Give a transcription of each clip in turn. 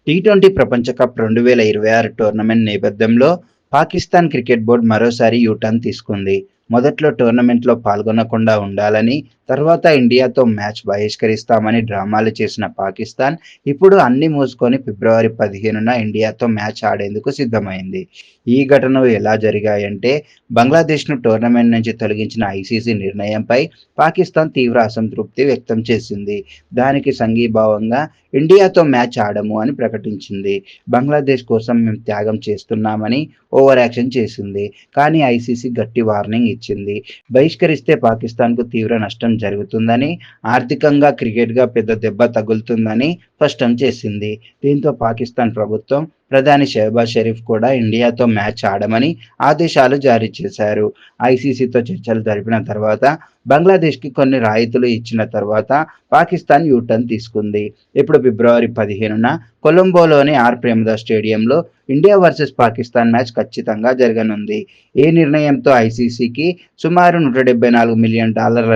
T20 ప్రపంచ cup 2026 tournament నేపథ్యంలో Pakistan cricket board మరోసారి యూటర్న్ తీసుకుంది. మొదట్లో టోర్నమెంట్లో పాల్గొనకుండా ఉండాలని, తర్వాత ఇండియాతో మ్యాచ్ బహిష్కరిస్తామని డ్రామాలు చేసిన పాకిస్తాన్ ఇప్పుడు అన్నీ మూసుకొని ఫిబ్రవరి 15న ఇండియాతో మ్యాచ్ ఆడేందుకు సిద్ధమైంది. ఈ ఘటనలు ఎలా జరిగాయంటే, బంగ్లాదేశ్ను టోర్నమెంట్ నుంచి తొలగించిన ఐసీసీ నిర్ణయంపై పాకిస్తాన్ తీవ్ర అసంతృప్తి వ్యక్తం చేసింది. దానికి సంఘీభావంగా ఇండియాతో మ్యాచ్ ఆడము అని ప్రకటించింది. బంగ్లాదేశ్ కోసం మేము త్యాగం చేస్తున్నామని ఓవర్ యాక్షన్ చేసింది. కానీ ఐసీసీ గట్టి వార్నింగ్ ఇచ్చింది. బహిష్కరిస్తే పాకిస్తాన్కు తీవ్ర నష్టం జరుగుతుందని, ఆర్థికంగా, క్రికెట్గా పెద్ద దెబ్బ తగులుతుందని స్పష్టం చేసింది. దీంతో పాకిస్తాన్ ప్రభుత్వం ప్రధాని షెహబాజ్ షరీఫ్ కూడా ఇండియాతో మ్యాచ్ ఆడమని ఆదేశాలు జారీ చేశారు. ఐసీసీతో చర్చలు జరిపిన తర్వాత బంగ్లాదేశ్కి కొన్ని రాయితీలు ఇచ్చిన తర్వాత పాకిస్తాన్ యూటర్న్ తీసుకుంది. ఇప్పుడు ఫిబ్రవరి 15న కొలంబోలోని ఆర్ ప్రేమదాస్ స్టేడియంలో ఇండియా వర్సెస్ పాకిస్తాన్ మ్యాచ్ ఖచ్చితంగా జరగనుంది. ఈ నిర్ణయంతో ఐసీసీకి సుమారు $174 మిలియన్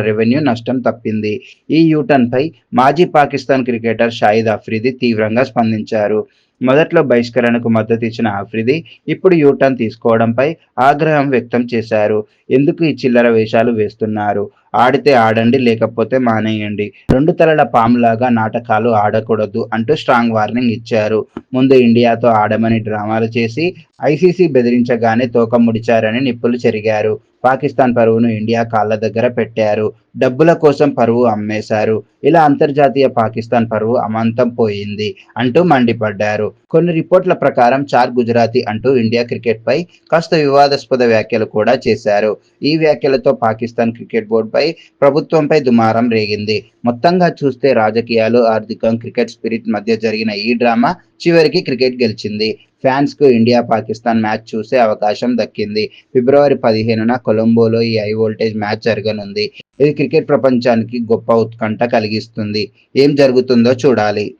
రెవెన్యూ నష్టం తప్పింది. ఈ యూటర్న్పై మాజీ పాకిస్తాన్ క్రికెటర్ షాహిద్ అఫ్రిది తీవ్రంగా స్పందించారు. మొదట్లో బహిష్కరణకు మద్దతు ఇచ్చిన అఫ్రిది ఇప్పుడు యూటర్న్ తీసుకోవడంపై ఆగ్రహం వ్యక్తం చేశారు. ఎందుకు ఈ చిల్లర వేషాలు వేస్తున్నారు? ఆడితే ఆడండి, లేకపోతే మానేయండి. 2 తలల పాములాగా నాటకాలు ఆడకూడదు అంటూ స్ట్రాంగ్ వార్నింగ్ ఇచ్చారు. ముందు ఇండియాతో ఆడమని డ్రామాలు చేసి ఐసీసీ బెదిరించగానే తోక ముడిచారని నిప్పులు చెరిగారు. పాకిస్తాన్ పరువును ఇండియా కాళ్ల దగ్గర పెట్టారు. డబ్బుల కోసం పరువు అమ్మేశారు. ఇలా అంతర్జాతీయ పాకిస్తాన్ పరువు అమాంతం పోయింది అంటూ మండిపడ్డారు. కొన్ని రిపోర్ట్ల ప్రకారం చార్ గుజరాతీ అంటూ ఇండియా క్రికెట్పై కాస్త వివాదాస్పద వ్యాఖ్యలు కూడా చేశారు. ఈ వ్యాఖ్యలతో పాకిస్తాన్ క్రికెట్ బోర్డుపై, ప్రభుత్వంపై దుమారం రేగింది. మొత్తంగా చూస్తే రాజకీయాలు, ఆర్థికం, క్రికెట్ స్పిరిట్ మధ్య జరిగిన ఈ డ్రామా చివరికి క్రికెట్ గెలిచింది. ఫ్యాన్స్కు ఇండియా పాకిస్తాన్ మ్యాచ్ చూసే అవకాశం దక్కింది. ఫిబ్రవరి 15న కొలంబోలో ఈ హై వోల్టేజ్ మ్యాచ్ జరగనుంది. ఇది క్రికెట్ ప్రపంచానికి గొప్ప ఉత్కంఠ కలిగిస్తుంది. ఏం జరుగుతుందో చూడాలి.